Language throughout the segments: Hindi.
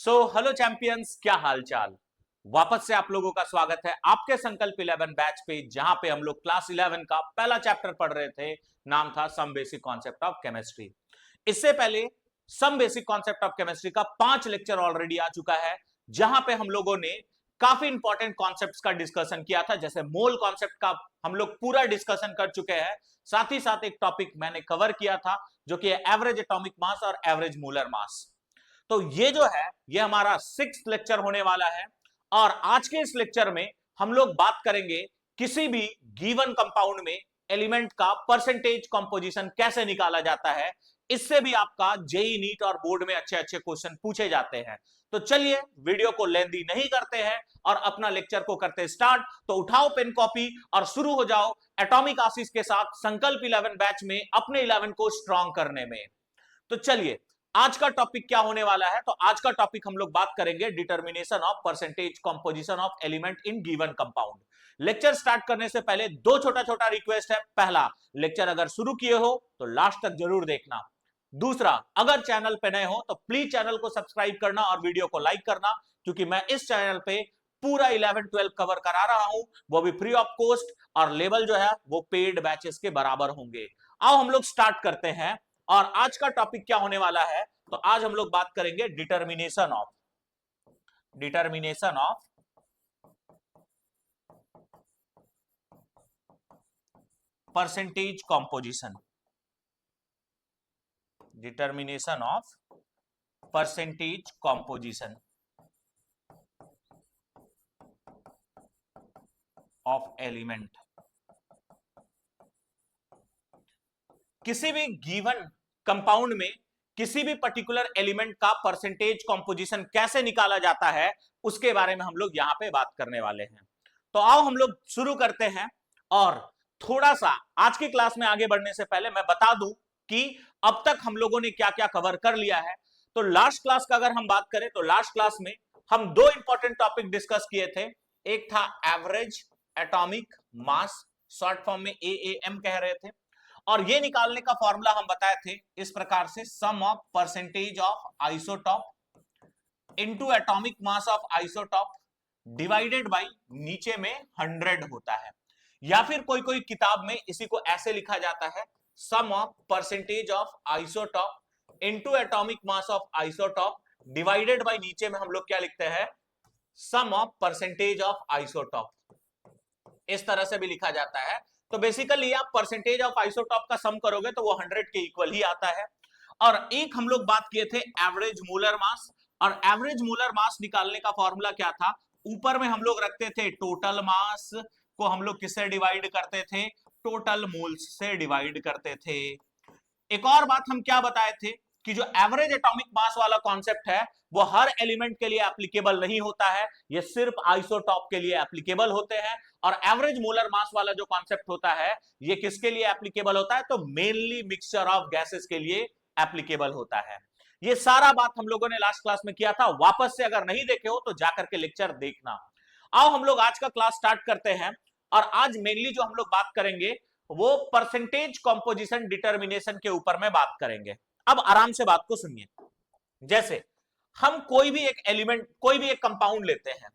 हेलो चैंपियंस, क्या हाल चाल। वापस से आप लोगों का स्वागत है आपके संकल्प 11 बैच पे, जहां पे हम लोग क्लास 11 का पहला चैप्टर पढ़ रहे थे। नाम था some basic concept of chemistry. इससे पहले some basic concept of chemistry का 5 लेक्चर ऑलरेडी आ चुका है, जहां पे हम लोगों ने काफी इंपॉर्टेंट कॉन्सेप्ट्स का डिस्कशन किया था। जैसे मोल कॉन्सेप्ट का हम लोग पूरा डिस्कशन कर चुके हैं। साथ ही साथ एक टॉपिक मैंने कवर किया था जो कि एवरेज एटॉमिक मास और एवरेज मोलर मास। तो ये जो है ये हमारा 6th लेक्चर होने वाला है। और आज के इस लेक्चर में हम लोग बात करेंगे किसी भी गिवन कंपाउंड में एलिमेंट का परसेंटेज कंपोजिशन कैसे निकाला जाता है। इससे भी आपका जेई नीट और बोर्ड में अच्छे अच्छे क्वेश्चन पूछे जाते हैं। तो चलिए वीडियो को लेंदी नहीं करते हैं और अपना लेक्चर को करते स्टार्ट। तो उठाओ पेन कॉपी और शुरू हो जाओ एटॉमिक आशीष के साथ संकल्प 11 बैच में अपने 11 को स्ट्रॉन्ग करने में। तो चलिए आज का टॉपिक क्या होने वाला है। तो आज का टॉपिक हम लोग बात करेंगे determination of percentage composition of element in given compound. Lecture start करने से पहले दो छोटा छोटा रिक्वेस्ट है। पहला, लेक्चर अगर शुरू किए हो तो लास्ट तक जरूर देखना। दूसरा, अगर चैनल पे नए हो तो प्लीज चैनल को सब्सक्राइब करना और वीडियो को लाइक करना, क्योंकि मैं इस चैनल पे पूरा 11-12 कवर करा रहा हूं, वो भी फ्री ऑफ कॉस्ट, और लेवल जो है वो पेड बैचेस के बराबर होंगे। आओ हम लोग स्टार्ट करते हैं। और आज का टॉपिक क्या होने वाला है, तो आज हम लोग बात करेंगे determination of percentage composition. Determination of percentage composition of element. किसी भी गिवन कंपाउंड में किसी भी पर्टिकुलर एलिमेंट का परसेंटेज कंपोजिशन कैसे निकाला जाता है, उसके बारे में हम लोग यहां पे बात करने वाले हैं। तो आओ हम लोग शुरू करते हैं। और थोड़ा सा आज की क्लास में आगे बढ़ने से पहले मैं बता दूं कि अब तक हम लोगों ने क्या क्या कवर कर लिया है। तो लास्ट क्लास का अगर हम बात करें तो लास्ट क्लास में हम दो इंपॉर्टेंट टॉपिक डिस्कस किए थे। एक था average atomic mass, short form में एएएम कह रहे थे, और ये निकालने का फॉर्मूला हम बताए थे इस प्रकार से, sum of percentage of isotope into atomic mass of isotope divided by नीचे में 100 होता है। या फिर कोई कोई किताब में इसी को ऐसे लिखा जाता है, sum of percentage of isotope into atomic mass of isotope divided by नीचे में हम लोग क्या लिखते हैं, sum of percentage of isotope. इस तरह से भी लिखा जाता है। तो बेसिकली आप परसेंटेज ऑफ आइसोटॉप का सम करोगे तो वो 100 के इक्वल ही आता है। और एक हम लोग बात किए थे एवरेज मोलर मास, और एवरेज मोलर मास निकालने का फॉर्मूला क्या था, ऊपर में हम लोग रखते थे टोटल मास को, हम लोग किससे डिवाइड करते थे, टोटल मोल्स से डिवाइड करते थे। एक और बात हम क्या बताए थे कि जो एवरेज एटॉमिक मास वाला कॉन्सेप्ट है वो हर एलिमेंट के लिए एप्लीकेबल नहीं होता है, ये सिर्फ आइसोटॉप के लिए एप्लीकेबल होते हैं। और एवरेज मोलर मास वाला जो कॉन्सेप्ट होता है ये किसके लिए एप्लीकेबल होता है, तो मेनली मिक्सचर ऑफ गैसेस के लिए एप्लीकेबल होता है। ये सारा बात हम लोगों ने लास्ट क्लास में किया था। वापस से अगर नहीं देखे हो तो जाकर के लेक्चर देखना। आओ हम लोग आज का क्लास स्टार्ट करते हैं। और आज मेनली जो हम लोग बात करेंगे वो परसेंटेज कंपोजिशन डिटर्मिनेशन के ऊपर में बात करेंगे। अब आराम से बात को सुनिए। जैसे हम कोई भी एक एलिमेंट, कोई भी एक कंपाउंड लेते हैं,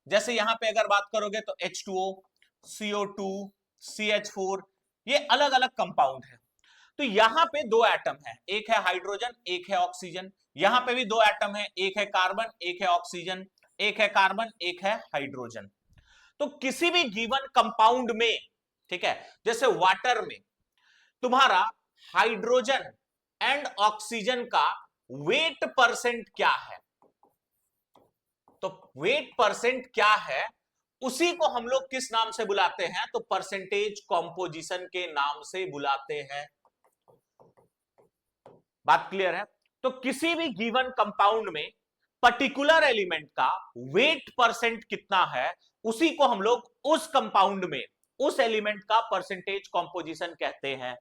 जैसे यहां पे अगर बात करोगे तो H2O, CO2, CH4, ये अलग अलग कंपाउंड है। तो यहां पे दो एटम है, एक है हाइड्रोजन एक है ऑक्सीजन। यहां पे भी दो एटम है, एक है कार्बन एक है ऑक्सीजन, एक है कार्बन एक है हाइड्रोजन। तो किसी भी गिवन कंपाउंड में, ठीक है, जैसे वाटर में तुम्हारा हाइड्रोजन एंड ऑक्सीजन का वेट परसेंट क्या है, तो वेट परसेंट क्या है उसी को हम लोग किस नाम से बुलाते हैं, तो परसेंटेज कंपोजिशन के नाम से बुलाते हैं। बात क्लियर है। तो किसी भी गिवन कंपाउंड में पर्टिकुलर एलिमेंट का वेट परसेंट कितना है उसी को हम लोग उस कंपाउंड में उस एलिमेंट का परसेंटेज कंपोजिशन कहते हैं।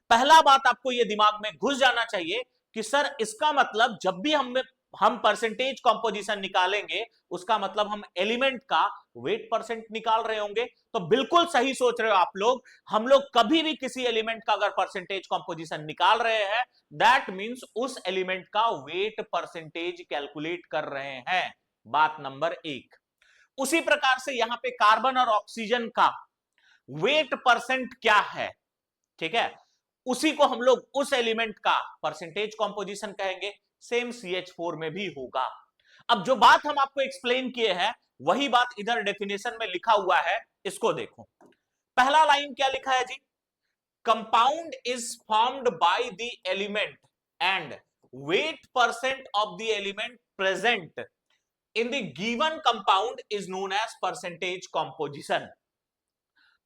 पहला बात आपको यह दिमाग में घुस जाना चाहिए कि सर इसका मतलब जब भी हम हम परसेंटेज कंपोजिशन निकालेंगे उसका मतलब हम एलिमेंट का वेट परसेंट निकाल रहे होंगे। तो बिल्कुल सही सोच रहे हो आप लोग। हम लोग कभी भी किसी एलिमेंट का अगर परसेंटेज कंपोजिशन निकाल रहे हैं, दैट मींस उस एलिमेंट का वेट परसेंटेज कैलकुलेट कर रहे हैं। बात नंबर एक। उसी प्रकार से यहां पे कार्बन और ऑक्सीजन का वेट परसेंट क्या है, ठीक है, उसी को हम लोग उस एलिमेंट का परसेंटेज कंपोजिशन कहेंगे। सेम CH4 में भी होगा। अब जो बात हम आपको एक्सप्लेन किए हैं वही बात इधर डेफिनेशन में लिखा हुआ है, इसको देखो। पहला लाइन क्या लिखा है जी? Compound is formed by the element and weight percent of the element present in the given compound is known as percentage composition.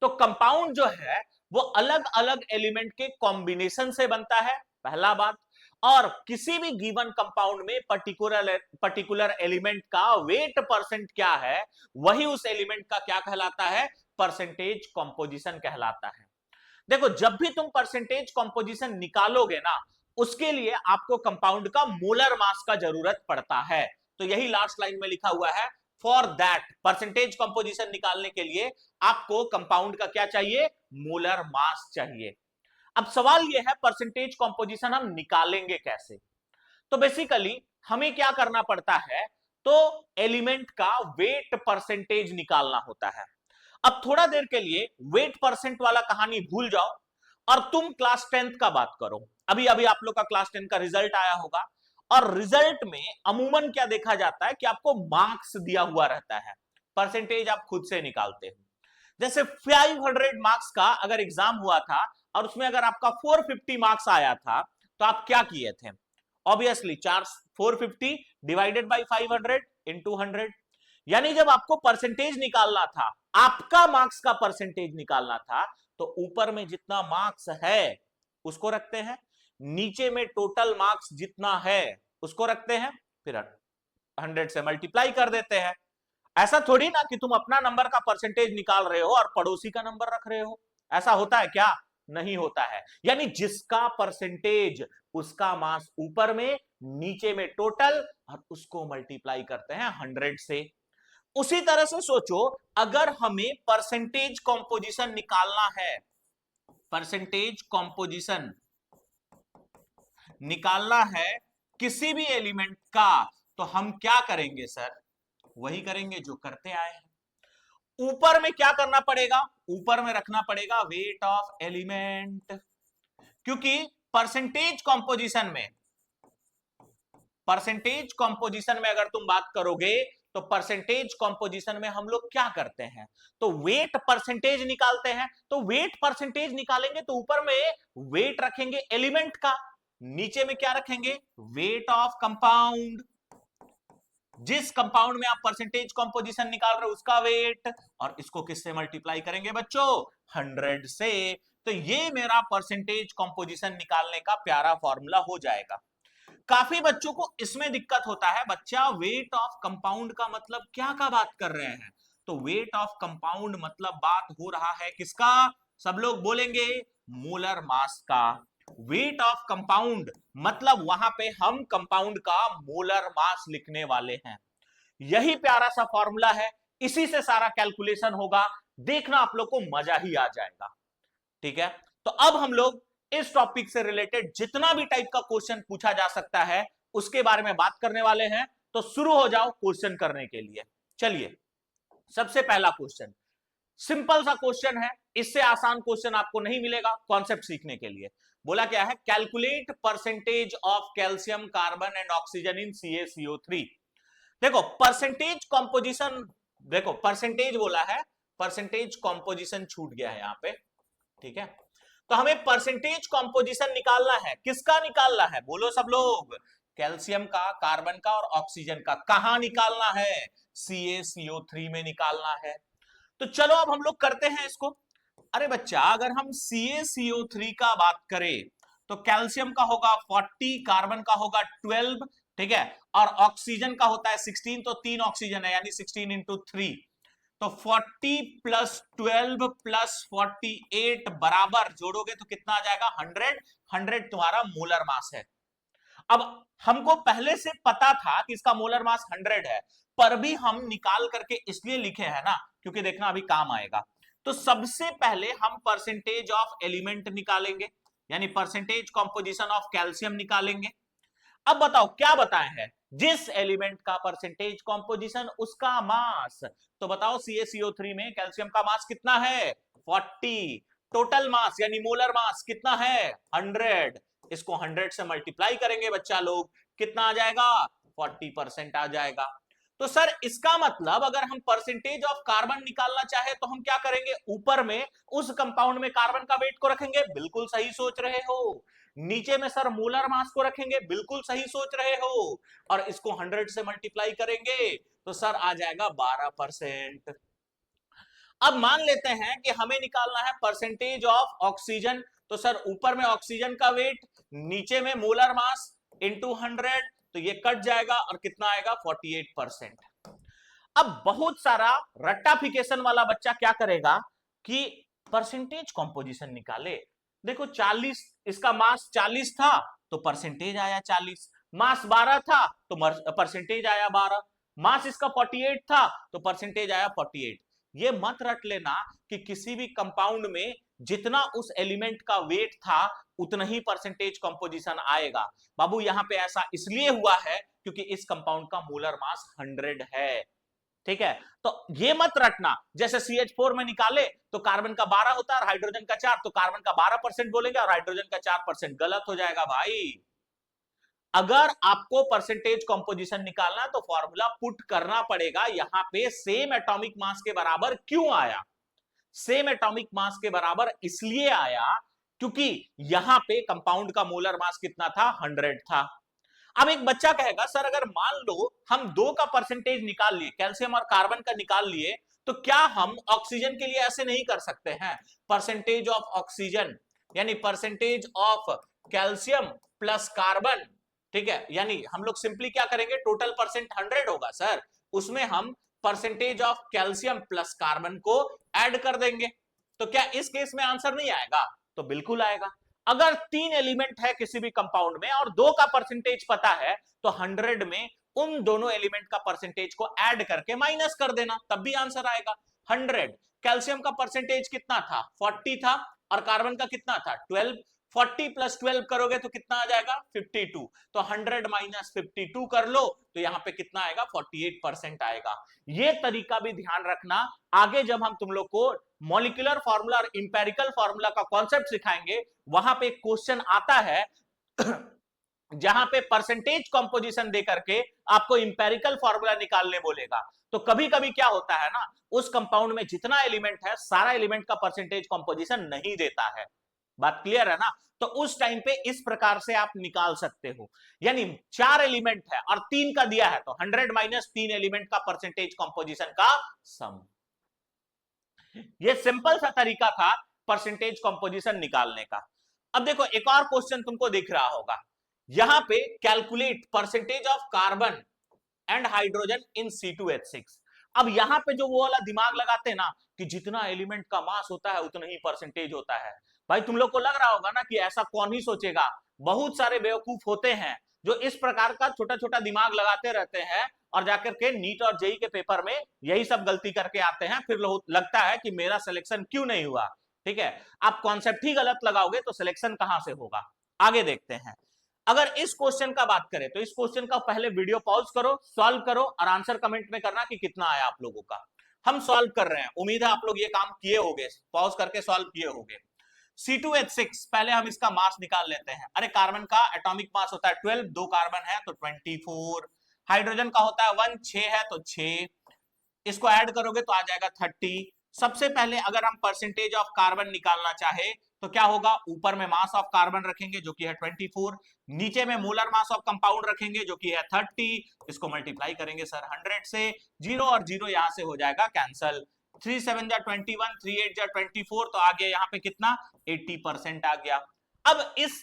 तो कंपाउंड जो है वो अलग अलग एलिमेंट के कॉम्बिनेशन से बनता है, पहला बात। और किसी भी गिवन कंपाउंड में पर्टिकुलर एलिमेंट का वेट परसेंट क्या है, वही उस एलिमेंट का क्या कहलाता है? परसेंटेज कंपोजिशन कहलाता है। देखो, जब भी तुम परसेंटेज कंपोजिशन निकालोगे ना, उसके लिए आपको कंपाउंड का मोलर मास का जरूरत पड़ता है। तो यही लास्ट लाइन में लिखा हुआ है, फॉर दैट परसेंटेज कंपोजिशन निकालने के लिए आपको कंपाउंड का क्या चाहिए? मोलर मास चाहिए। अब सवाल यह है परसेंटेज कंपोजिशन हम निकालेंगे कैसे? तो बेसिकली हमें क्या करना पड़ता है? तो एलिमेंट का वेट परसेंटेज निकालना होता है। अब थोड़ा देर के लिए वेट परसेंट वाला कहानी भूल जाओ और तुम क्लास 10th का बात करो। अभी अभी आप लोग का क्लास 10 का रिजल्ट आया होगा, और रिजल्ट में अमूमन क्या देखा जाता है कि आपको मार्क्स दिया हुआ रहता है, परसेंटेज आप खुद से निकालते हो। जैसे 500 मार्क्स का अगर एग्जाम हुआ था और उसमें अगर आपका 450 मार्क्स आया था, तो आप क्या किए थे? Obviously 450 divided by 500 into 100। यानी जब आपको परसेंटेज निकालना था, आपका मार्क्स का परसेंटेज निकालना था, तो ऊपर में जितना मार्क्स है उसको रखते हैं, नीचे में टोटल मार्क्स जितना है उसको रखते हैं, फिर 100 से मल्टीप्लाई कर देते हैं। ऐसा थोड़ी ना कि तुम अपना नंबर का परसेंटेज निकाल रहे हो और पड़ोसी का नंबर रख रहे हो। ऐसा होता है क्या? नहीं होता है। यानी जिसका परसेंटेज उसका मास ऊपर में, नीचे में टोटल, और उसको मल्टीप्लाई करते हैं 100 से। उसी तरह से सोचो, अगर हमें परसेंटेज कंपोजिशन निकालना है, परसेंटेज कंपोजिशन निकालना है किसी भी एलिमेंट का, तो हम क्या करेंगे सर? वही करेंगे जो करते आए हैं। ऊपर में क्या करना पड़ेगा? ऊपर में रखना पड़ेगा वेट ऑफ एलिमेंट, क्योंकि परसेंटेज कंपोजिशन में अगर तुम बात करोगे तो परसेंटेज कंपोजिशन में हम लोग क्या करते हैं? तो वेट परसेंटेज निकालते हैं। तो वेट परसेंटेज निकालेंगे तो ऊपर में वेट रखेंगे एलिमेंट का, नीचे में क्या रखेंगे? Weight of compound. जिस कंपाउंड में आप परसेंटेज कंपोजिशन निकाल रहे हो उसका वेट, और इसको किससे मल्टीप्लाई करेंगे बच्चों? 100 से। तो ये मेरा परसेंटेज कंपोजिशन निकालने का प्यारा फॉर्मूला हो जाएगा। काफी बच्चों को इसमें दिक्कत होता है, बच्चा वेट ऑफ कंपाउंड का मतलब क्या का बात कर रहे हैं? तो वेट ऑफ कंपाउंड मतलब बात हो रहा है किसका? सब लोग बोलेंगे मोलर मास का। वेट ऑफ कंपाउंड मतलब वहां पे हम कंपाउंड का मोलर मास लिखने वाले हैं। यही प्यारा सा फॉर्मूला है, इसी से सारा कैलकुलेशन होगा। देखना आप लोग को मजा ही आ जाएगा। ठीक है, तो अब हम लोग इस टॉपिक से रिलेटेड जितना भी टाइप का क्वेश्चन पूछा जा सकता है उसके बारे में बात करने वाले हैं। तो शुरू हो जाओ क्वेश्चन करने के लिए। चलिए, सबसे पहला क्वेश्चन सिंपल सा क्वेश्चन है, इससे आसान क्वेश्चन आपको नहीं मिलेगा कॉन्सेप्ट सीखने के लिए। बोला क्या है? Calculate percentage of calcium carbon and oxygen in CaCO3। देखो परसेंटेज कंपोजिशन, देखो परसेंटेज बोला है, परसेंटेज कंपोजिशन छूट गया है यहां पे। ठीक है, तो हमें परसेंटेज कंपोजिशन निकालना है। किसका निकालना है? बोलो सब लोग। कैल्शियम का, कार्बन का और ऑक्सीजन का। कहां निकालना है? CaCO3 में निकालना है। तो चलो अब हम लोग करते हैं इसको। अरे बच्चा, अगर हम CaCO3 का बात करें तो कैल्शियम का होगा 40, कार्बन का होगा 12, ठीक है, और ऑक्सीजन का होता है 16। तो 3 ऑक्सीजन है, यानी 16 इंटू 3। तो 40 प्लस 12 प्लस 48 बराबर जोड़ोगे तो कितना आ जाएगा? 100। 100 तुम्हारा मोलर मास है। अब हमको पहले से पता था कि इसका मोलर मास 100 है, पर भी हम निकाल करके इसलिए लिखे हैं ना क्योंकि देखना अभी काम आएगा। तो सबसे पहले हम परसेंटेज ऑफ एलिमेंट निकालेंगे, यानी परसेंटेज कॉम्पोजिशन ऑफ कैल्शियम निकालेंगे। अब बताओ क्या बताए हैं, जिस एलिमेंट का परसेंटेज कॉम्पोजिशन उसका मास। तो बताओ CaCO3 में कैल्शियम का मास कितना है, 40। टोटल मास यानी मोलर मास कितना है, 100। इसको 100 से मल्टीप्लाई करेंगे बच्चा लोग, कितना आ जाएगा, 40% आ जाएगा। तो सर इसका मतलब अगर हम परसेंटेज ऑफ कार्बन निकालना चाहे तो हम क्या करेंगे, ऊपर में उस कंपाउंड में कार्बन का वेट को रखेंगे, बिल्कुल सही सोच रहे हो। नीचे में सर मोलर मास को रखेंगे, बिल्कुल सही सोच रहे हो। और इसको 100 से मल्टीप्लाई करेंगे तो सर आ जाएगा 12%। अब मान लेते हैं कि हमें निकालना है परसेंटेज ऑफ ऑक्सीजन। तो सर ऊपर में ऑक्सीजन का वेट, नीचे में मोलर मास इंटू 100, तो ये कट जाएगा और कितना आएगा, 48%। अब बहुत सारा रट्टाफिकेशन वाला बच्चा क्या करेगा कि परसेंटेज कॉम्पोजिशन निकाले। देखो 40, इसका मास 40 था तो परसेंटेज आया 40, मास 12 था तो परसेंटेज आया 12, मास इसका 48 था तो परसेंटेज आया 48। ये मत रट लेना कि किसी भी कंपाउंड में जितना उस एलिमेंट का वेट था उतना ही परसेंटेज कंपोजिशन आएगा। बाबू यहां पे ऐसा इसलिए हुआ है क्योंकि इस कंपाउंड का मोलर मास 100 है। ठीक है, तो ये मत रटना जैसे CH4 में निकाले तो कार्बन का 12 होता है और हाइड्रोजन का 4, तो कार्बन का 12% बोलेंगे और हाइड्रोजन का 4%, गलत हो जाएगा भाई। अगर आपको परसेंटेज कंपोजिशन निकालना है तो फॉर्मूला पुट करना पड़ेगा। यहां पे सेम एटॉमिक मास के बराबर क्यों आया, सेम एटॉमिक मास के बराबर इसलिए आया क्योंकि यहां पे कंपाउंड का मोलर मास कितना था, 100 था। अब एक बच्चा कहेगा सर अगर मान लो हम दो का परसेंटेज निकाल लिए, कैल्शियम और कार्बन का निकाल लिए, तो क्या हम ऑक्सीजन के लिए ऐसे नहीं कर सकते हैं, परसेंटेज ऑफ ऑक्सीजन यानी percentage of calcium plus carbon. ठीक है, यानी हम लोग सिंपली क्या करेंगे, टोटल परसेंट 100 होगा सर, उसमें हम percentage of calcium plus carbon को ऐड कर देंगे। तो क्या इस केस में आंसर नहीं आएगा, तो बिल्कुल आएगा। अगर 3 एलिमेंट है किसी भी कंपाउंड में और 2 का परसेंटेज पता है तो 100 में उन दोनों एलिमेंट का परसेंटेज को ऐड करके माइनस कर देना, तब भी आंसर आएगा। 100 कैल्शियम का परसेंटेज कितना था, 40 था, और कार्बन का कितना था, 12। 40 प्लस 12 करोगे तो कितना आ जाएगा, 52। तो 100 माइनस 52 कर लो तो यहां पे कितना आएगा, 48% आएगा। ये तरीका भी ध्यान रखना, आगे जब हम तुम लोग को मॉलिक्यूलर फार्मूला और इंपेरिकल फार्मूला का कॉन्सेप्ट सिखाएंगे, वहां पे क्वेश्चन आता है जहां पे परसेंटेज कंपोजिशन दे करके आपको इंपेरिकल फार्मूला निकालने बोलेगा। तो कभी कभी क्या होता है ना, उस कंपाउंड में जितना एलिमेंट है सारा एलिमेंट का परसेंटेज कंपोजिशन नहीं देता है। बात क्लियर है ना, तो उस टाइम पे इस प्रकार से आप निकाल सकते हो। यानी 4 एलिमेंट है और 3 का दिया है तो 100 माइनस 3 एलिमेंट का परसेंटेज कंपोजिशन का सम। ये सिंपल सा तरीका था परसेंटेज कंपोजिशन निकालने का। अब देखो एक और क्वेश्चन तुमको दिख रहा होगा, यहां पे calculate percentage of carbon and hydrogen in C2H6। अब यहां पे जो वो वाला दिमाग लगाते हैं ना कि जितना एलिमेंट का मास होता है उतना ही परसेंटेज होता है, भाई तुम लोग को लग रहा होगा ना कि ऐसा कौन ही सोचेगा। बहुत सारे बेवकूफ होते हैं जो इस प्रकार का छोटा छोटा दिमाग लगाते रहते हैं और जाकर के नीट और जेई के पेपर में यही सब गलती करके आते हैं, फिर लगता है कि मेरा सिलेक्शन क्यों नहीं हुआ। ठीक है, आप कॉन्सेप्ट ही गलत लगाओगे तो सिलेक्शन कहां से होगा। आगे देखते हैं, अगर इस क्वेश्चन का बात करें तो इस क्वेश्चन का पहले वीडियो पॉज करो, सॉल्व करो और आंसर कमेंट में करना कि कितना आया आप लोगों का। हम सॉल्व कर रहे हैं, उम्मीद है आप लोग ये काम किए होंगे, पॉज करके सॉल्व किए होंगे। C2H6 पहले हम इसका मास निकाल लेते हैं। अरे कार्बन का एटॉमिक मास होता है 12, 2 कार्बन है तो 24। हाइड्रोजन का होता है 1, 6 है तो 6, इसको ऐड करोगे तो आ जाएगा 30। सबसे पहले अगर हम परसेंटेज ऑफ कार्बन निकालना चाहे तो क्या होगा, ऊपर में मास ऑफ कार्बन रखेंगे जो कि है 24, नीचे में मोलर मास ऑफ कंपाउंड रखेंगे जो कि है 30, इसको मल्टीप्लाई करेंगे सर 100 से, 0 और 0 यहां से हो जाएगा कैंसल, 3 7 जा 21, 3 8 जा 24, तो आ गया यहाँ पे कितना, 80% आ गया। अब इस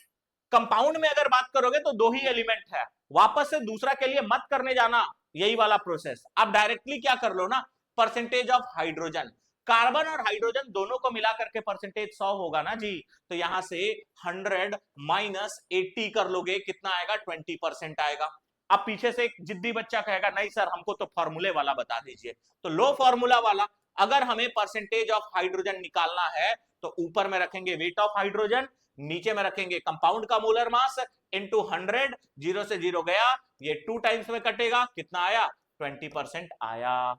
कंपाउंड में अगर बात करोगे तो 2 ही एलिमेंट है, वापस से दूसरा के लिए मत करने जाना यही वाला प्रोसेस, आप डायरेक्टली क्या कर लो ना, परसेंटेज ऑफ हाइड्रोजन। कार्बन और हाइड्रोजन दोनों को मिला करके परसेंटेज 100 होगा ना जी, तो यहां से 100 माइनस 80 कर लोगे, कितना आएगा? 20% आएगा। अब पीछे से एक जिद्दी बच्चा कहेगा नहीं सर हमको तो फॉर्मूले वाला बता दीजिए, तो लो फॉर्मूला वाला। अगर हमें परसेंटेज ऑफ हाइड्रोजन निकालना है तो ऊपर में रखेंगे वेट ऑफ हाइड्रोजन, नीचे में रखेंगे कंपाउंड का मोलर मास इनटू 100, 0 से 0 गया, ये 2 टाइम्स में कटेगा, कितना आया? 20% आया।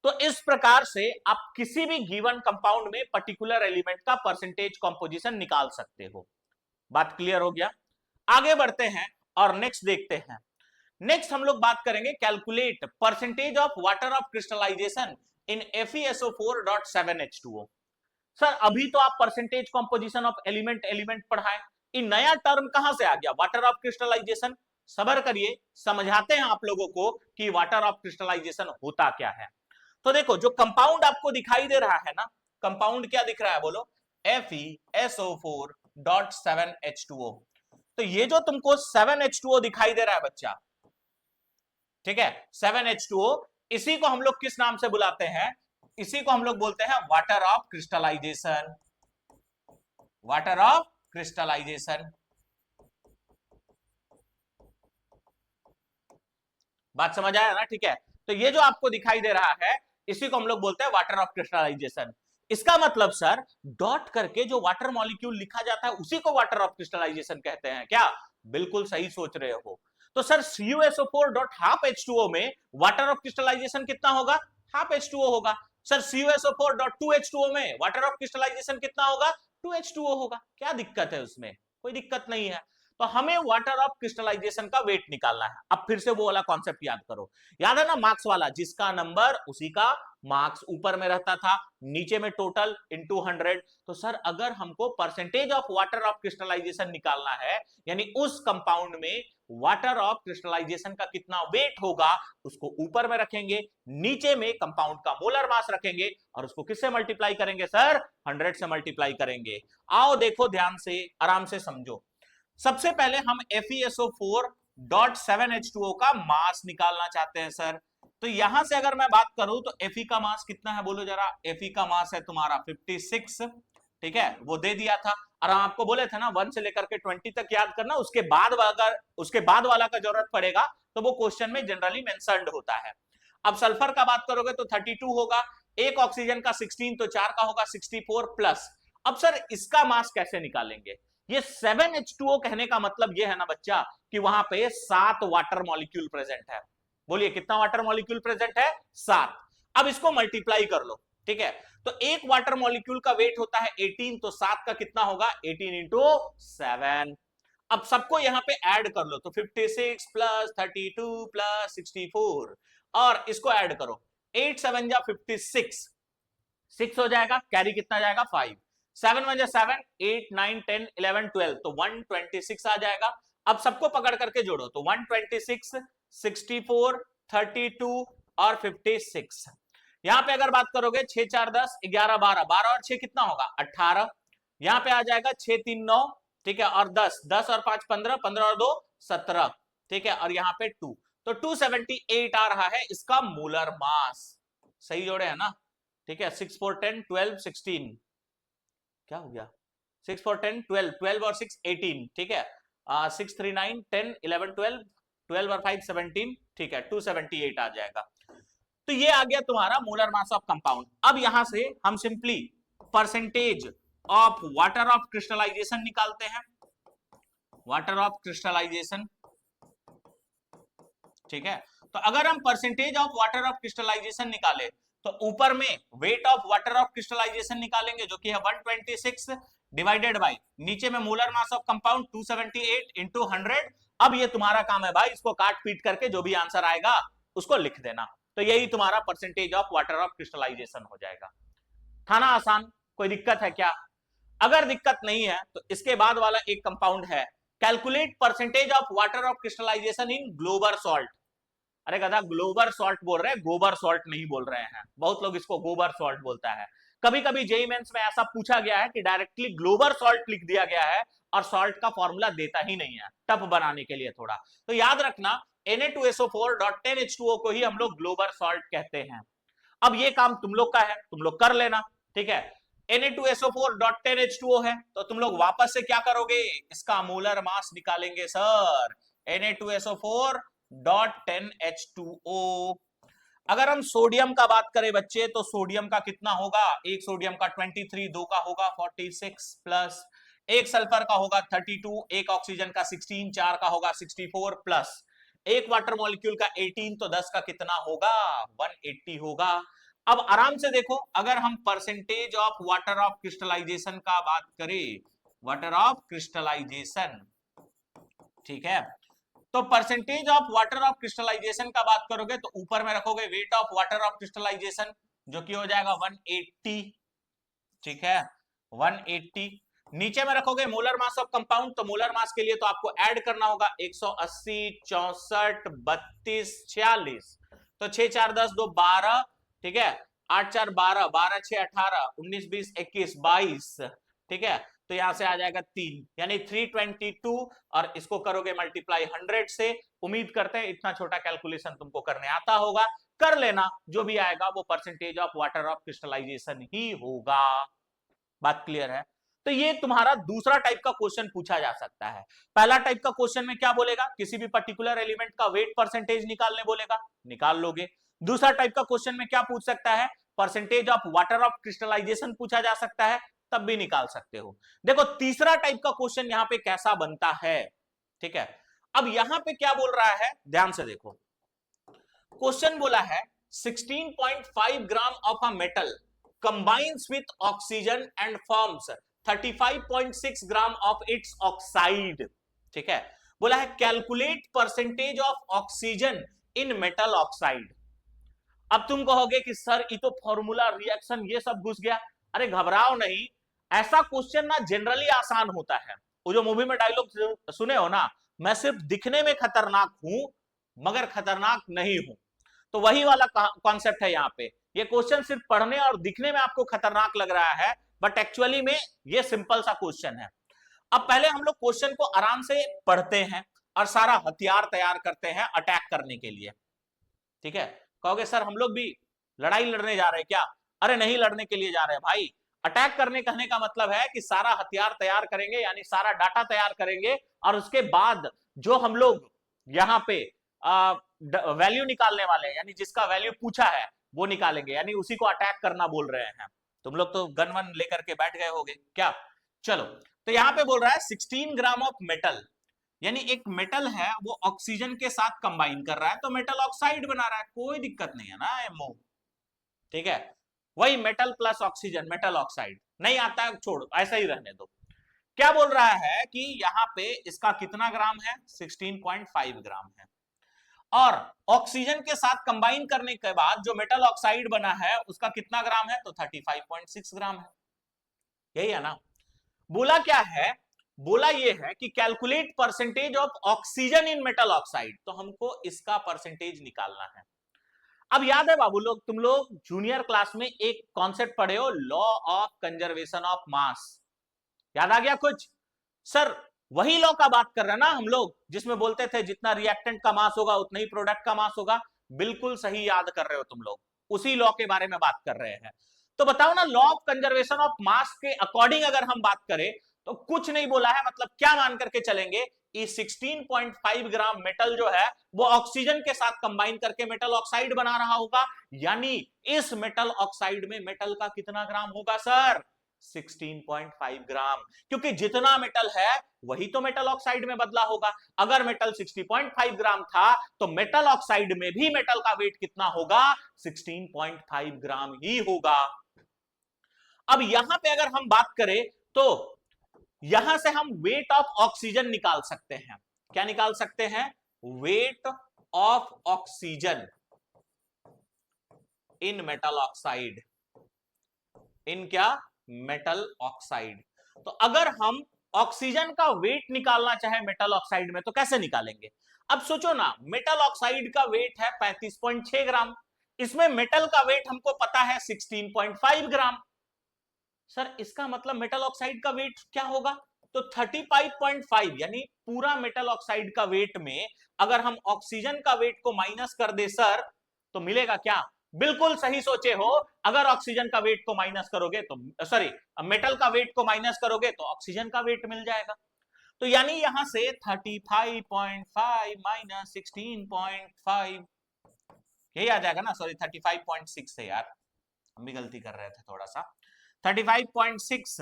तो इस प्रकार से आप किसी भी गिवन कंपाउंड में पर्टिकुलर एलिमेंट का परसेंटेज कंपोजिशन निकाल सकते हो। बात क्लियर हो गया? आगे बढ़ते हैं और नेक्स्ट देखते हैं। नेक्स्ट हम लोग बात करेंगे calculate percentage of water of crystallization in FeSO4.7H2O। Sir अभी तो आप परसेंटेज कंपोजिशन ऑफ एलिमेंट पढ़ाए, ये नया टर्म कहां से आ गया? Water of crystallization. सबर करिए, समझाते हैं आप लोगों को कि वाटर ऑफ क्रिस्टलाइजेशन होता क्या है। तो देखो जो कंपाउंड आपको दिखाई दे रहा है ना, कंपाउंड क्या दिख रहा है बोलो? FeSO4.7H2O। तो ये जो तुमको 7H2O दिखाई दे रहा है बच्चा, ठीक है, 7H2O, इसी को हम लोग किस नाम से बुलाते हैं? इसी को हम लोग बोलते हैं water of crystallization. Water of crystallization. बात समझ आया ना? ठीक है, तो ये जो आपको दिखाई दे रहा है इसी को हम लोग बोलते हैं वाटर ऑफ क्रिस्टलाइजेशन। इसका मतलब सर डॉट करके जो वाटर मॉलिक्यूल लिखा जाता है उसी को वाटर ऑफ क्रिस्टलाइजेशन कहते हैं क्या? बिल्कुल सही सोच रहे हो। तो sir CuSO4 dot half H2O में वाटर ऑफ क्रिस्टलाइजेशन कितना होगा? हाफ H2O होगा। सर CuSO4 डॉट 2H2O में वाटर ऑफ क्रिस्टलाइजेशन कितना होगा? 2H2O होगा। क्या दिक्कत है उसमें? कोई दिक्कत नहीं है। तो हमें वाटर ऑफ क्रिस्टलाइजेशन का वेट निकालना है। अब फिर से वो वाला कॉन्सेप्ट याद करो, याद है ना मार्क्स वाला, जिसका नंबर उसी का मार्क्स, ऊपर में रहता था, नीचे में टोटल इनटू 100। तो सर अगर हमको percentage of water of crystallization निकालना है, यानी उस कंपाउंड में वाटर ऑफ क्रिस्टलाइजेशन का कितना वेट होगा, उसको ऊपर में रखेंगे, नीचे में कंपाउंड का मोलर मास रखेंगे और उसको किससे मल्टीप्लाई करेंगे? सर 100 से मल्टीप्लाई करेंगे। आओ देखो ध्यान से, आराम से समझो। सबसे पहले हम FeSO4.7H2O का मास निकालना चाहते हैं सर। तो यहां से अगर मैं बात करूं तो Fe का मास कितना है बोलो जरा? Fe का मास है तुम्हारा 56, ठीक है, वो दे दिया था। और हम आपको बोले थे ना 1 से लेकर के 20 तक याद करना, उसके बाद अगर उसके बाद वाला का जरूरत पड़ेगा तो वो क्वेश्चन में जनरली मेंशन्ड होता है। अब सल्फर का बात करोगे तो 32 होगा, एक ऑक्सीजन का 16, तो 4 का होगा 64 प्लस। अब सर इसका मास कैसे निकालेंगे? ये 7H2O कहने का मतलब ये है ना बच्चा कि वहां पे 7 वाटर मॉलिक्यूल प्रेजेंट है। बोलिए कितना वाटर मॉलिक्यूल प्रेजेंट है? 7। अब इसको मल्टीप्लाई कर लो, ठीक है, तो एक वाटर मॉलिक्यूल का वेट होता है 18, तो 7 का कितना होगा? 18 इंटू 7। अब सबको यहां पे ऐड कर लो, तो 56 प्लस 32 प्लस 64, और इसको ऐड करो, 8 7 जा 56, 6 हो जाएगा, कैरी कितना जाएगा? 5, 7 1 7, 8 9 10 11 12, तो 126 आ जाएगा। अब सबको पकड़ करके जोड़ो, तो 126, 64, 32 और 56। यहां पे अगर बात करोगे 6 4 10 11 12, 12 और 6 कितना होगा? 18। यहां पे आ जाएगा 6 3 9, ठीक है, और 10, 10 और 5 15, 15 और 2 17, ठीक है, और यहां पे 2, तो 278 आ रहा है इसका मोलर मास। सही जोड़े है ना? ठीक है, 6 4 10 12 16, क्या हो गया? 6 4 10 12, 12 और 6 18, ठीक है, 6 3 9 10 11 12, 12 और 5 17, ठीक है, 278 आ जाएगा। तो ये आ गया तुम्हारा मोलर मास ऑफ कंपाउंड। अब यहां से हम simply percentage of water of crystallization निकालते हैं। वाटर ऑफ क्रिस्टलाइजेशन, ठीक है, तो अगर हम percentage of water of crystallization निकाले तो ऊपर में weight of water of crystallization निकालेंगे जो कि है 126 डिवाइडेड बाय, नीचे में molar mass of compound 278 into 100। अब ये तुम्हारा काम है भाई, इसको काट पीट करके जो भी आंसर आएगा उसको लिख देना। तो यही तुम्हारा percentage of water of crystallization हो जाएगा। था ना आसान? कोई दिक्कत है क्या? अगर दिक्कत नहीं है तो इसके बाद वाला एक कंपाउंड है, calculate percentage of water of crystallization in Glauber salt. अरे गधा, ग्लोबर सॉल्ट बोल रहे हैं, गोबर सॉल्ट नहीं बोल रहे हैं। बहुत लोग इसको गोबर सॉल्ट बोलता है। कभी कभी जेईई मेंस में ऐसा पूछा गया है कि डायरेक्टली ग्लोबर सॉल्ट लिख दिया गया है और सॉल्ट का फॉर्मूला देता ही नहीं है, टफ बनाने के लिए थोड़ा। तो याद रखना Na2SO4.10H2O को ही हम लोग ग्लोबर सॉल्ट कहते हैं। अब ये काम तुम लोग का है, तुम लोग कर लेना, ठीक है। Na2SO4.10H2O है, तो तुम लोग वापस से क्या करोगे, इसका मोलर मास निकालेंगे सर, Na2SO4.10H2O। अगर हम सोडियम का बात करें बच्चे, तो सोडियम का कितना होगा, एक सोडियम का 23, दो का होगा 46 प्लस, एक सल्फर का होगा 32, एक ऑक्सीजन का 16, चार का होगा 64 प्लस, एक वाटर मॉलिक्यूल का 18, तो 10 का कितना होगा, 180 होगा। अब आराम से देखो, अगर हम percentage of water of crystallization का बात करें, वाटर ऑफ क्रिस्टलाइजेशन, ठीक है, तो percentage of water of crystallization का बात करोगे तो ऊपर में रखोगे weight of water of crystallization, जो कि हो जाएगा 180, ठीक है, 180। नीचे में रखोगे मोलर मास ऑफ कंपाउंड, तो मोलर मास के लिए तो आपको ऐड करना होगा 180, 64, 32, 46, तो 6 4 10 2 12, ठीक है, 8 4 12, 12 6 18, 19 20 21 22, ठीक है, तो यहां से आ जाएगा 3, यानी 322, और इसको करोगे मल्टीप्लाई 100 से। उम्मीद करते हैं इतना छोटा कैलकुलेशन तुमको करने आता होगा, कर लेना, जो भी आएगा वो percentage of water of crystallization ही होगा। बात क्लियर है। तो ये तुम्हारा दूसरा टाइप का क्वेश्चन पूछा जा सकता है। पहला टाइप का क्वेश्चन में क्या बोलेगा, किसी भी पर्टिकुलर एलिमेंट का वेट परसेंटेज निकालने बोलेगा, निकाल लोगे। दूसरा टाइप का क्वेश्चन में क्या पूछ सकता है, percentage of water of crystallization पूछा जा सकता है, तब भी निकाल सकते हो। देखो तीसरा टाइप का क्वेश्चन यहां पे कैसा बनता है, ठीक है। अब यहां पे क्या बोल रहा है, ध्यान से देखो, क्वेश्चन बोला है 16.5 gram of a metal combines with oxygen and forms 35.6 gram of its oxide, ठीक है। बोला है calculate percentage of oxygen in metal oxide. अब तुम कहोगे कि सर ये तो फॉर्मूला रिएक्शन ये सब घुस गया, अरे घबराओ नहीं, ऐसा क्वेश्चन ना जनरली आसान होता है। वो जो मूवी में डायलॉग सुने हो ना, मैं सिर्फ दिखने में खतरनाक हूं मगर खतरनाक नहीं हूं, तो वही वाला कॉन्सेप्ट है यहाँ पे। ये क्वेश्चन सिर्फ पढ़ने और दिखने में आपको खतरनाक लग रहा है, बट एक्चुअली में ये सिंपल सा क्वेश्चन है। अब पहले हम लोग क्वेश्चन को आराम से पढ़ते हैं और सारा हथियार तैयार करते हैं अटैक करने के लिए, ठीक है। कहोगे सर हम लोग भी लड़ाई लड़ने जा रहे हैं क्या, अरे नहीं लड़ने के लिए जा रहे हैं भाई, अटैक करने कहने का मतलब है कि सारा हथियार तैयार करेंगे, यानी सारा डाटा तैयार करेंगे, और उसके बाद जो हम लोग यहाँ पे वैल्यू निकालने वाले हैं, यानी जिसका वैल्यू पूछा है वो निकालेंगे, यानी उसी को अटैक करना बोल रहे हैं। तुम लोग तो गन वन लेकर के बैठ गए होगे क्या। चलो, तो यहाँ पे बोल रहा है 16 ग्राम ऑफ मेटल, यानी एक मेटल है वो ऑक्सीजन के साथ कंबाइन कर रहा है, तो मेटल ऑक्साइड बना रहा है, कोई दिक्कत नहीं है ना एमओ, ठीक है। वही metal plus oxygen, metal oxide नहीं आता है, छोड़ ऐसा ही रहने दो। क्या बोल रहा है कि यहाँ पे इसका कितना ग्राम है, 16.5 ग्राम है, और ऑक्सीजन के साथ कंबाइन करने के बाद जो मेटल ऑक्साइड बना है उसका कितना ग्राम है, तो 35.6 ग्राम है, यही है ना। बोला क्या है, बोला ये है कि calculate percentage of oxygen in metal oxide, तो हमको इसका परसेंटेज निकालना है। अब याद है बाबू लोग, तुम लोग जूनियर क्लास में एक कॉन्सेप्ट पढ़े हो, law of conservation of mass, याद आ गया कुछ। सर वही लॉ का बात कर रहे हैं ना हम लोग, जिसमें बोलते थे जितना रिएक्टेंट का मास होगा उतना ही प्रोडक्ट का मास होगा, बिल्कुल सही याद कर रहे हो तुम लोग, उसी लॉ के बारे में बात कर रहे हैं। तो बताओ ना, law of conservation of mass के अकॉर्डिंग अगर हम बात करें तो कुछ नहीं बोला है, मतलब क्या मान करके चलेंगे, ये 16.5 ग्राम मेटल जो है वो ऑक्सीजन के साथ कंबाइन करके मेटल ऑक्साइड बना रहा होगा, यानी इस मेटल ऑक्साइड में मेटल का कितना ग्राम होगा सर, 16.5 ग्राम, क्योंकि जितना मेटल है वही तो मेटल ऑक्साइड में बदला होगा। अगर मेटल 60.5 ग्राम था तो मेटल ऑक्साइड में भी मेटल का वेट कितना होगा, 16.5 ग्राम ही होगा। अब यहां पे अगर हम बात करें तो यहां से हम वेट ऑफ ऑक्सीजन निकाल सकते हैं, क्या निकाल सकते हैं, weight of oxygen in metal oxide, in क्या, मेटल ऑक्साइड। तो अगर हम ऑक्सीजन का वेट निकालना चाहे मेटल ऑक्साइड में तो कैसे निकालेंगे। अब सोचो ना, मेटल ऑक्साइड का वेट है 35.6 ग्राम, इसमें मेटल का वेट हमको पता है 16.5 ग्राम, सर इसका मतलब मेटल ऑक्साइड का वेट क्या होगा, तो 35.5, यानी पूरा मेटल ऑक्साइड का वेट में अगर हम ऑक्सीजन का वेट को माइनस कर दे सर, तो मिलेगा क्या, बिल्कुल सही सोचे हो। अगर ऑक्सीजन का वेट को माइनस करोगे तो, सॉरी, मेटल का वेट को माइनस करोगे तो ऑक्सीजन का वेट मिल जाएगा। तो यानी यहां से 35.5 माइनस 16.5 यही आ जाएगा ना, सॉरी 35.6 है यार, हम भी गलती कर रहे थे थोड़ा सा। 35.6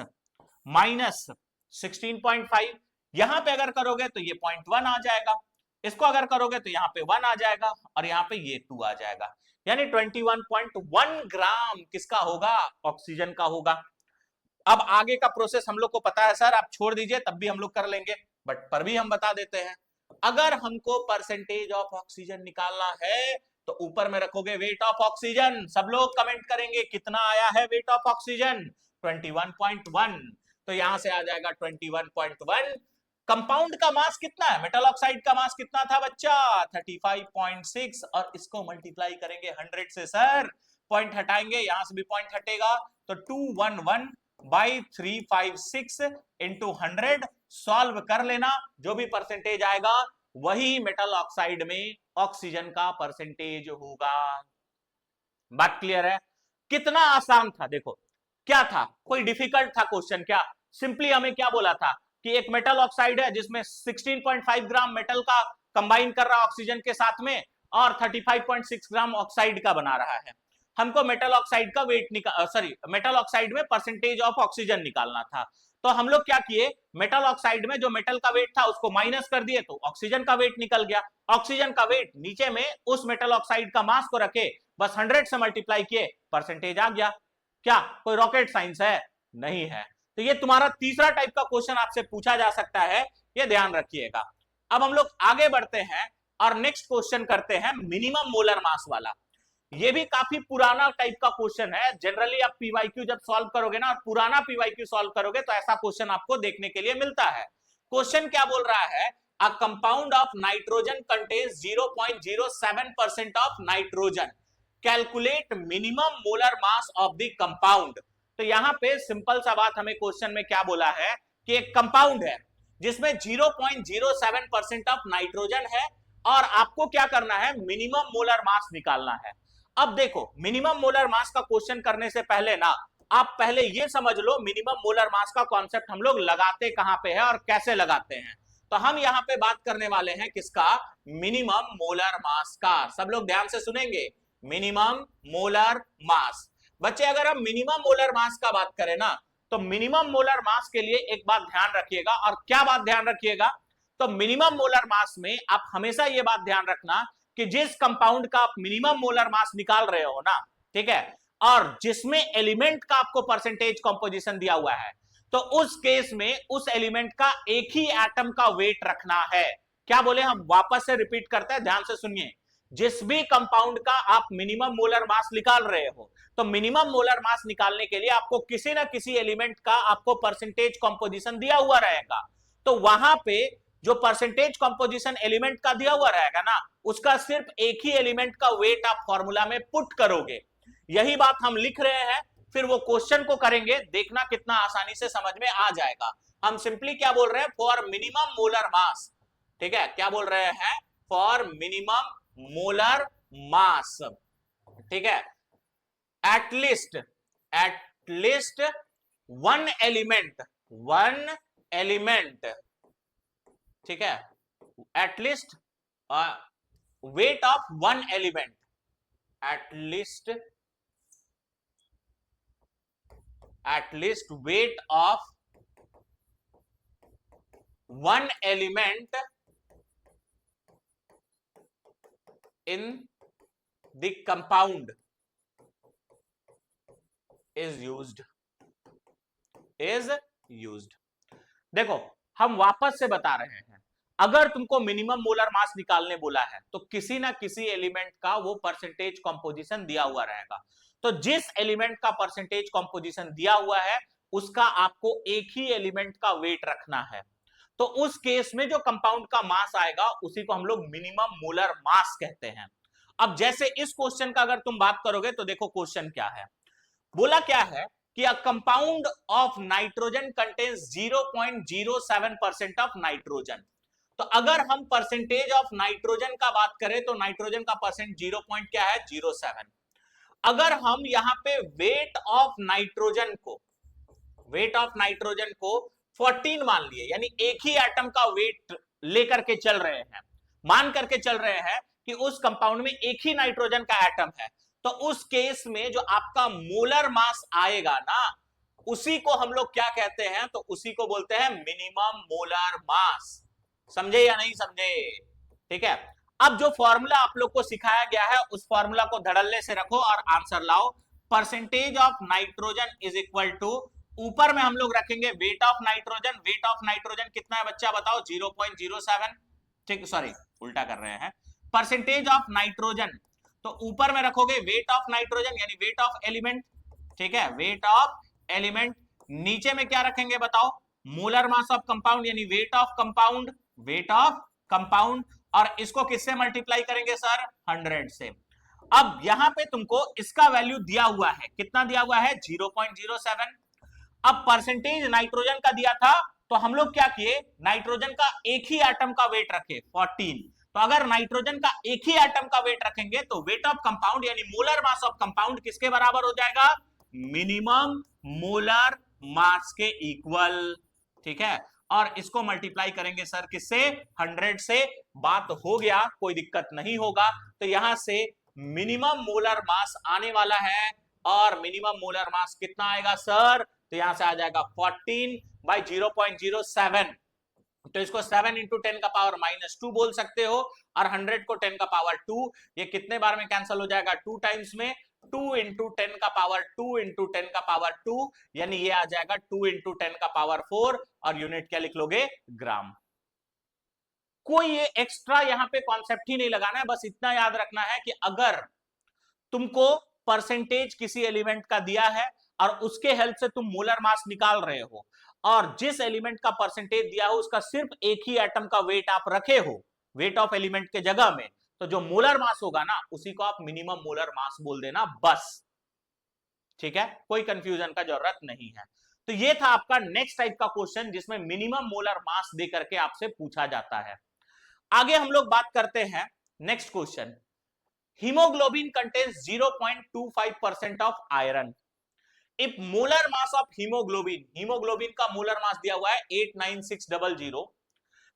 माइनस 16.5, यहां पे अगर करोगे तो ये 0.1 आ जाएगा, इसको अगर करोगे तो यहाँ पे 1 आ जाएगा और यहाँ पे ये 2 आ जाएगा, यानी 21.1 ग्राम किसका होगा, ऑक्सीजन का होगा। अब आगे का प्रोसेस हम लोग को पता है सर, आप छोड़ दीजिए तब भी हम लोग कर लेंगे, बट पर भी हम बता देते हैं। अगर हमको परसेंटेज ऑफ ऑक्सीजन निकालना है तो ऊपर में रखोगे वेट ऑफ ऑक्सीजन, सब लोग कमेंट करेंगे कितना आया है वेट ऑफ ऑक्सीजन, 21.1, तो यहां से आ जाएगा 21.1। कंपाउंड का मास कितना है, मेटल ऑक्साइड का मास कितना था बच्चा, 35.6, और इसको मल्टीप्लाई करेंगे 100 से सर, पॉइंट हटाएंगे, यहां से भी पॉइंट हटेगा, तो 211/356 इंटू 100, सॉल्व कर लेना, जो भी परसेंटेज आएगा वही मेटल ऑक्साइड में ऑक्सीजन का परसेंटेज होगा। बात क्लियर है? कितना आसान था, देखो क्या था, कोई डिफिकल्ट था क्वेश्चन क्या? सिंपली हमें क्या बोला था कि एक मेटल ऑक्साइड है जिसमें 16.5 ग्राम मेटल का कंबाइन कर रहा है ऑक्सीजन के साथ में, और 35.6 ग्राम ऑक्साइड का बना रहा है। हमको मेटल ऑक्साइड का वेट निकाल, सॉरी, मेटल ऑक्साइड में परसेंटेज ऑफ ऑक्सीजन निकालना था। तो हम लोग क्या किए, मेटल ऑक्साइड में जो मेटल का वेट था उसको माइनस कर दिए, तो ऑक्सीजन का वेट निकल गया। ऑक्सीजन का वेट नीचे में उस मेटल ऑक्साइड का मास को रखे, बस 100 से मल्टीप्लाई किए, परसेंटेज आ गया। क्या कोई रॉकेट साइंस है? नहीं है। तो ये तुम्हारा तीसरा टाइप का क्वेश्चन आपसे पूछा जा सकता है, ये ध्यान रखिएगा। अब हम लोग आगे बढ़ते हैं और नेक्स्ट क्वेश्चन करते हैं मिनिमम मोलर मास वाला। ये भी काफी पुराना टाइप का क्वेश्चन है, जनरली आप पीवाईक्यू जब सॉल्व करोगे ना, और पुराना पीवाईक्यू सॉल्व करोगे तो ऐसा क्वेश्चन आपको देखने के लिए मिलता है। क्वेश्चन क्या बोल रहा है, a compound of nitrogen contains 0.07% of nitrogen, calculate minimum molar mass of the compound. तो यहां पे सिंपल सा बात हमें क्वेश्चन में क्या बोला है कि एक कंपाउंड है जिसमें 0.07% ऑफ नाइट्रोजन है, और आपको क्या करना है, मिनिमम मोलर मास निकालना है। अब देखो, मिनिमम मोलर मास का क्वेश्चन करने से पहले ना, आप पहले ये समझ लो मिनिमम मोलर मास का कॉन्सेप्ट हम लोग लगाते कहां पे है और कैसे लगाते हैं। तो हम यहां पे बात करने वाले हैं किसका, मिनिमम मोलर मास का। सब लोग ध्यान से सुनेंगे, मिनिमम मोलर मास। बच्चे अगर हम मिनिमम मोलर मास का बात करें ना, तो मिनिमम मोलर मास के लिए एक बात ध्यान रखिएगा, और क्या बात ध्यान रखिएगा, तो मिनिमम मोलर मास में आप हमेशा ये बात ध्यान रखना कि जिस कंपाउंड का आप मिनिमम मोलर मास निकाल रहे हो ना, ठीक है, और जिसमें एलिमेंट का आपको परसेंटेज कंपोजिशन दिया हुआ है, तो उस केस में उस एलिमेंट का एक ही एटम का वेट रखना है। क्या बोले, हम वापस से रिपीट करते हैं, ध्यान से सुनिए। जिस भी कंपाउंड का आप मिनिमम मोलर मास निकाल रहे हो, तो मिनिमम मोलर मास निकालने के लिए आपको किसी ना किसी एलिमेंट का आपको परसेंटेज कंपोजिशन दिया हुआ रहेगा। तो वहां पे जो परसेंटेज कंपोजिशन एलिमेंट का दिया हुआ रहेगा ना, उसका सिर्फ एक ही एलिमेंट का वेट आप फॉर्मूला में पुट करोगे। यही बात हम लिख रहे हैं, फिर वो क्वेश्चन को करेंगे, देखना कितना आसानी से समझ में आ जाएगा। हम सिंपली क्या बोल रहे हैं, फॉर मिनिमम मोलर मास, ठीक है, क्या बोल रहे हैं, फॉर मिनिमम मोलर मास, ठीक है, एटलीस्ट वन एलिमेंट, ठीक है, at least weight of one element, at least weight of one element in the compound is used। देखो हम वापस से बता रहे हैं, अगर तुमको मिनिमम मोलर मास निकालने बोला है तो किसी ना किसी एलिमेंट का वो परसेंटेज कंपोजिशन दिया हुआ रहेगा। तो जिस एलिमेंट का परसेंटेज कंपोजिशन दिया हुआ है उसका आपको एक ही एलिमेंट का वेट रखना है। तो उस केस में जो कंपाउंड का मास आएगा उसी को हम लोग मिनिमम मोलर मास कहते हैं। अब जैसे इस क्वेश्चन का अगर तुम बात करोगे तो देखो क्वेश्चन क्या है, बोला क्या है कि a compound of nitrogen contains 0.07% of nitrogen. तो अगर हम परसेंटेज ऑफ नाइट्रोजन का बात करें तो नाइट्रोजन का परसेंट 0. क्या है, 07। अगर हम यहां पे वेट ऑफ नाइट्रोजन को 14 मान लिए, यानी एक ही एटम का वेट लेकर के चल रहे हैं, मान करके चल रहे हैं कि उस कंपाउंड में एक ही नाइट्रोजन का एटम है, तो उस केस में जो आपका मोलर मास आएगा ना, उसी को हम लोग क्या कहते हैं, तो उसी को बोलते हैं मिनिमम मोलर मास। समझे या नहीं समझे? ठीक है। अब जो फॉर्मूला आप लोग को सिखाया गया है उस फॉर्मूला को धड़ल्ले से रखो और आंसर लाओ। Percentage of nitrogen is equal to, ऊपर में हम लोग रखेंगे weight of nitrogen. Weight of nitrogen कितना है बच्चा बताओ? 0.07। ठीक, सॉरी उल्टा कर रहे हैं। परसेंटेज ऑफ नाइट्रोजन, तो ऊपर में रखोगे वेट ऑफ नाइट्रोजन यानी वेट ऑफ एलिमेंट। ठीक है, वेट ऑफ एलिमेंट। नीचे में क्या रखेंगे बताओ? मोलर मास ऑफ कंपाउंड यानी weight of compound, weight of compound. और इसको किससे मल्टीप्लाई करेंगे सर? 100 से। अब यहां पे तुमको इसका वैल्यू दिया हुआ है, कितना दिया हुआ है? 0.07। अब परसेंटेज नाइट्रोजन का दिया था, तो हम लोग क्या किए, नाइट्रोजन का एक ही एटम का वेट रखे 14। तो अगर नाइट्रोजन का एक ही एटम का वेट रखेंगे तो वेट ऑफ कंपाउंड यानी मोलर मास ऑफ कंपाउंड किसके बराबर हो जाएगा? मिनिमम मोलर मास के इक्वल। ठीक है, और इसको मल्टीप्लाई करेंगे सर किससे? 100 से। बात हो गया, कोई दिक्कत नहीं होगा। तो यहां से मिनिमम मोलर मास आने वाला है, और मिनिमम मोलर मास कितना आएगा सर? तो यहां से आ जाएगा 14 बाई 0.07। तो इसको 7 इंटू 10 का पावर -2 बोल सकते हो, और 100 को 10 का पावर 2। ये कितने बार में कैंसिल हो जाएगा? 2 टाइम्स में। 2 इंटू 10 का पावर 2 इंटू 10 का पावर 2, यानी ये आ जाएगा 2 इंटू 10 का पावर 4, और यूनिट क्या लिख लोगे? ग्राम। कोई ये एक्स्ट्रा यहां पे कॉन्सेप्ट ही नहीं लगाना है, बस इतना याद रखना है कि अगर तुमको परसेंटेज किसी एलिमेंट का दिया है और उसके हेल्प से तुम मोलर मास निकाल रहे हो, और जिस एलिमेंट का परसेंटेज दिया हो उसका सिर्फ एक ही एटम का वेट आप रखे हो वेट ऑफ एलिमेंट के जगह में, तो जो मोलर मास होगा ना उसी को आप मिनिमम मोलर मास बोल देना बस। ठीक है, कोई कंफ्यूजन का जरूरत नहीं है। तो ये था आपका नेक्स्ट टाइप का क्वेश्चन जिसमें मिनिमम मोलर मास दे करके आपसे पूछा जाता है। आगे हम लोग बात करते हैं next question. Haemoglobin contains 0.25% of iron. If molar mass of haemoglobin, haemoglobin का मोलर मास दिया हुआ है 89600,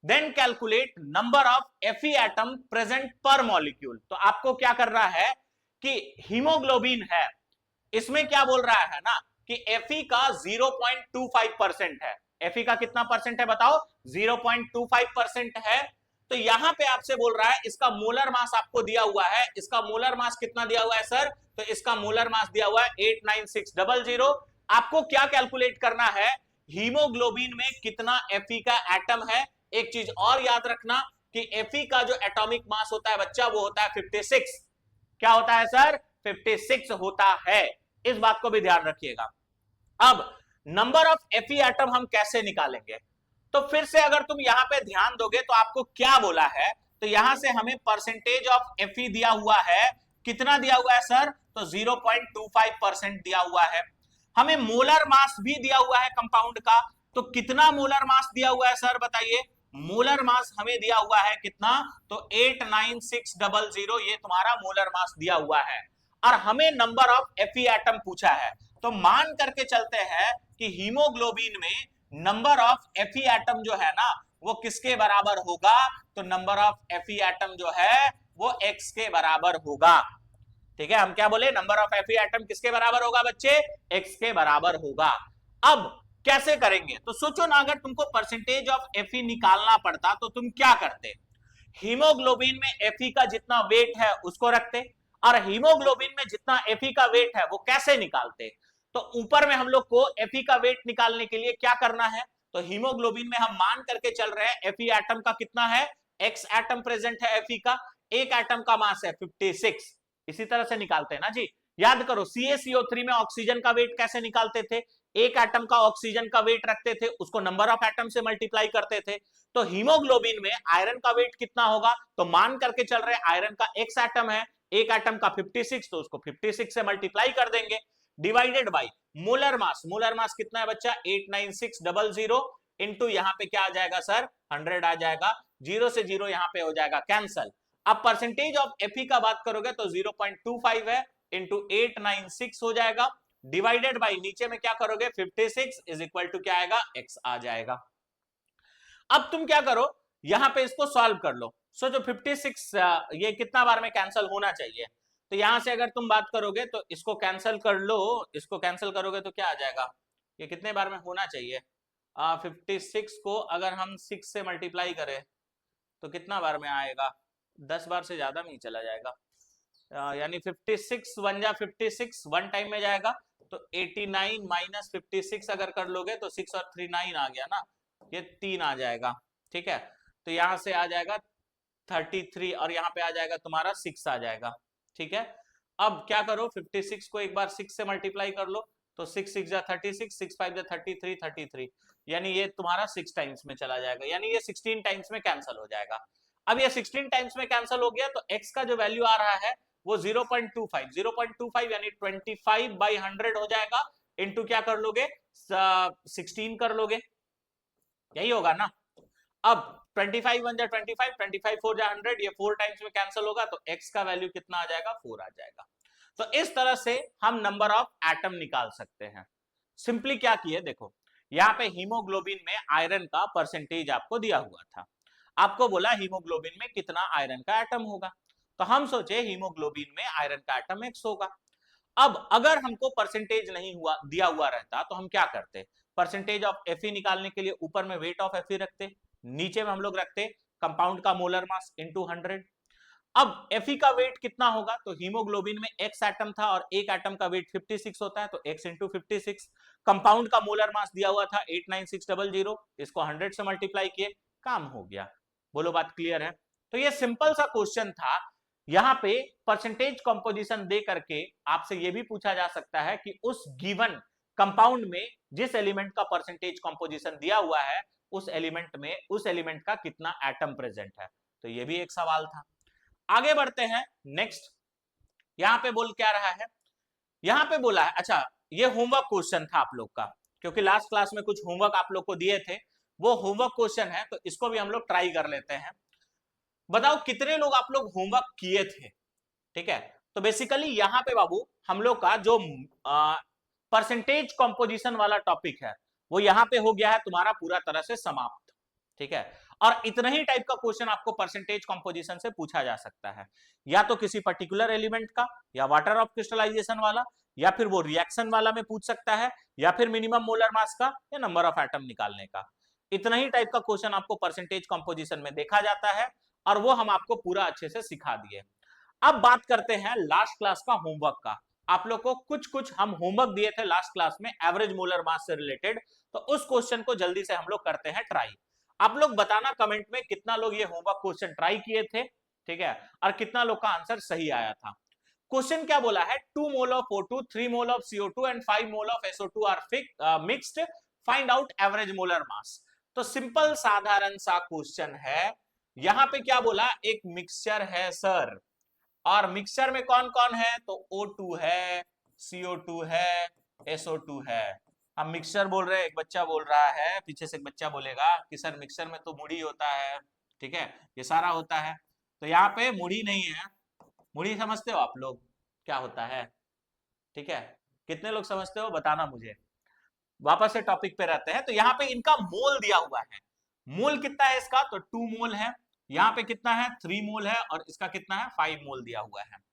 then calculate number of Fe atom present per molecule. तो आपको क्या कर रहा है कि हीमोग्लोबिन है, इसमें क्या बोल रहा है ना कि Fe का 0.25% है। Fe का कितना परसेंट है बताओ? 0.25% है। तो यहां पे आपसे बोल रहा है इसका मोलर मास आपको दिया हुआ है, इसका मोलर मास कितना दिया हुआ है सर? तो इसका मोलर मास दिया हुआ है 89600। आपको क्या कैलकुलेट करना है? हीमोग्लोबिन में कितना Fe का एटम है। एक चीज और याद रखना कि Fe का जो एटॉमिक मास होता है बच्चा, वो होता है 56। क्या होता है सर? 56 होता है। इस बात को भी ध्यान रखिएगा। अब नंबर ऑफ Fe एटम हम कैसे निकालेंगे? तो फिर से अगर तुम यहां पे ध्यान दोगे तो आपको क्या बोला है, तो यहां से हमें परसेंटेज ऑफ Fe दिया हुआ है, कितना दिया हुआ है सर? तो 0.25% दिया हुआ है। हमें मोलर मास भी दिया हुआ है कंपाउंड का, तो कितना मोलर मास दिया हुआ है सर बताइए? मोलर मास हमें दिया हुआ है कितना? तो 89600, ये तुम्हारा मोलर मास दिया हुआ है, और हमें नंबर ऑफ Fe एटम पूछा है। तो मान करके चलते हैं कि हीमोग्लोबिन में नंबर ऑफ Fe एटम जो है ना वो किसके बराबर होगा? तो नंबर ऑफ Fe एटम जो है वो X के बराबर होगा। ठीक है, हम क्या बोले? नंबर ऑफ Fe एटम किसके बराबर होगा बच्चे? X के बराबर होगा। अब कैसे करेंगे? तो सोचो ना, अगर तुमको परसेंटेज ऑफ Fe निकालना पड़ता तो तुम क्या करते? हीमोग्लोबिन में Fe का जितना वेट है उसको रखते, और हीमोग्लोबिन में जितना Fe का वेट है वो कैसे निकालते? तो ऊपर में हम लोग को Fe का वेट निकालने के लिए क्या करना है? तो हीमोग्लोबिन में हम मान करके चल रहे हैं Fe एटम का कितना है? X एटम प्रेजेंट है Fe का, एक एटम का मास है 56। इसी तरह से निकालते हैं ना जी। याद करो CaCO3 में ऑक्सीजन का वेट कैसे निकालते थे? एक एटम का ऑक्सीजन का वेट रखते थे, उसको नंबर ऑफ एटम से मल्टीप्लाई करते थे। तो हीमोग्लोबिन में आयरन का वेट कितना होगा? तो मान करके चल रहे आयरन का X एटम है, एक एटम का 56, तो उसको 56 से मल्टीप्लाई कर देंगे, divided by molar mass. Molar mass कितना है बच्चा? 89600 इंटू यहां पे क्या आ जाएगा सर? 100 आ जाएगा। 0 से 0 यहां पे हो जाएगा कैंसल। अब परसेंटेज ऑफ Fe का बात करोगे तो 0.25 है, इंटू 896 हो जाएगा, डिवाइडेड बाई नीचे में क्या करोगे 56 इज इक्वल टू क्या आएगा x आ जाएगा। अब तुम क्या करो यहां पे इसको सॉल्व कर लो। सो जो 56 ये कितना बार में कैंसिल होना चाहिए, तो यहां से अगर तुम बात करोगे तो इसको कैंसिल कर लो, इसको कैंसिल करोगे तो क्या आ जाएगा, ये कितने बार में होना चाहिए 56 को अगर हम 6 से मल्टीप्लाई करें तो कितना बार में आएगा, 10 बार से ज्यादा में ही चला जाएगा, यानी 56 वन जा 56 वन टाइम में जाएगा, तो 89 माइनस 56 अगर कर लोगे तो 6 और 3 9 आ गया ना, ये 3 आ जाएगा। ठीक है, तो यहां से आ जाएगा 33 और यहाँ पे आ जाएगा तुम्हारा 6 आ जाएगा। ठीक है, अब क्या करो 56 को एक बार 6 से मल्टीप्लाई कर लो, तो 6 6 जा 36, 6 5 जा 33, 33, यानी ये तुम्हारा 6 टाइम्स में चला जाएगा, यानी ये 16 टाइम्स में कैंसिल हो जाएगा। अब ये 16 टाइम्स में कैंसिल हो गया तो x का जो वैल्यू आ रहा है वो 0.25 0.25 यानी 25/100 हो जाएगा, इनटू क्या कर लोगे 16 कर लोगे, यही होगा ना। अब 25 1 जा 25, 25 4 जा 100, ये 4 टाइम्स में कैंसिल होगा तो x का वैल्यू कितना आ जाएगा 4 आ जाएगा। तो इस तरह से हम नंबर ऑफ एटम निकाल सकते हैं। सिंपली क्या किए देखो, यहाँ पे हीमोग्लोबिन में आयरन का परसेंटेज आपको दिया हुआ था, आपको बोला हीमोग्लोबिन में कितना आयरन का एटम होगा, तो हम सोचे हीमोग्लोबिन में आयरन का एटम x होगा। अब अगर हमको परसेंटेज नहीं हुआ दिया हुआ रहता तो हम क्या करते, परसेंटेज ऑफ Fe निकालने के लिए ऊपर में वेट ऑफ Fe रखते, नीचे में हम लोग रखते कंपाउंड का मोलर मास इनटू 100। अब Fe का वेट कितना होगा, तो हीमोग्लोबिन में x एटम था और एक एटम का वेट 56 होता है, तो x इंटू 56, कंपाउंड का मोलर मास दिया हुआ था 89600, इसको 100 से मल्टीप्लाई किए, काम हो गया। बोलो बात क्लियर है। तो ये सिंपल सा क्वेश्चन था, यहां पे परसेंटेज कंपोजिशन दे करके आपसे यह भी पूछा जा सकता है कि उस गिवन कंपाउंड में जिस एलिमेंट का परसेंटेज कंपोजिशन दिया हुआ है उस एलिमेंट में उस एलिमेंट का कितना एटम प्रेजेंट है, तो यह भी एक सवाल था। आगे बढ़ते हैं नेक्स्ट, यहां पे बोल क्या रहा है, यहां पे बोला है, अच्छा ये होमवर्क क्वेश्चन था आप लोग का, क्योंकि लास्ट क्लास में कुछ होमवर्क आप लोग को दिए थे, वो होमवर्क क्वेश्चन है, तो इसको भी हम लोग ट्राई कर लेते हैं। बताओ कितने लोग आप लोग होमवर्क किए थे। ठीक है, तो बेसिकली यहां पे बाबू हम लोग का जो परसेंटेज कंपोजिशन वाला टॉपिक है वो यहां पे हो गया है तुम्हारा पूरा तरह से समाप्त। ठीक है, और इतना ही टाइप का क्वेश्चन आपको परसेंटेज कंपोजिशन से पूछा जा सकता है, या तो किसी पर्टिकुलर एलिमेंट का, या वाटर ऑफ क्रिस्टलाइजेशन वाला, या फिर वो रिएक्शन वाला में पूछ सकता है, या फिर मिनिमम मोलर मास का, या नंबर ऑफ एटम निकालने का। इतना ही टाइप का क्वेश्चन आपको परसेंटेज कंपोजिशन में देखा जाता है और वो हम आपको पूरा अच्छे से सिखा दिए। अब बात करते हैं लास्ट क्लास का होमवर्क का। आप लोग को कुछ हम होमवर्क दिए थे लास्ट क्लास में एवरेज मोलर मास से रिलेटेड, तो उस क्वेश्चन को जल्दी से हम लोग करते हैं ट्राई। आप लोग बताना कमेंट में कितना लोग ये होमवर्क क्वेश्चन ट्राई किए थे, ठीक है, और कितना लोग का आंसर सही आया था। क्वेश्चन क्या बोला है, 2 mole of O2, 3 mole of CO2 and 5 mole of SO2 are mixed, find out average molar mass. तो सिंपल साधारण सा क्वेश्चन है, यहां पे क्या बोला, एक मिक्सचर है सर, और मिक्सचर में कौन कौन है, तो O2 है, CO2 है, SO2 है। हम मिक्सचर बोल रहे हैं, एक बच्चा बोल रहा है, पीछे से एक बच्चा बोलेगा कि सर मिक्सचर में तो मुड़ी होता है, ठीक है, ये सारा होता है, तो यहाँ पे मुड़ी नहीं है। मुड़ी समझते हो आप लोग क्या होता है, ठीक है, कितने लोग समझते हो बताना मुझे। वापस से टॉपिक पे रहते हैं, तो यहाँ पे इनका मोल दिया हुआ है, मोल कितना है इसका, तो 2 मोल है, यहाँ पे कितना है 3 मोल है, और इसका कितना है 5 मोल दिया हुआ है।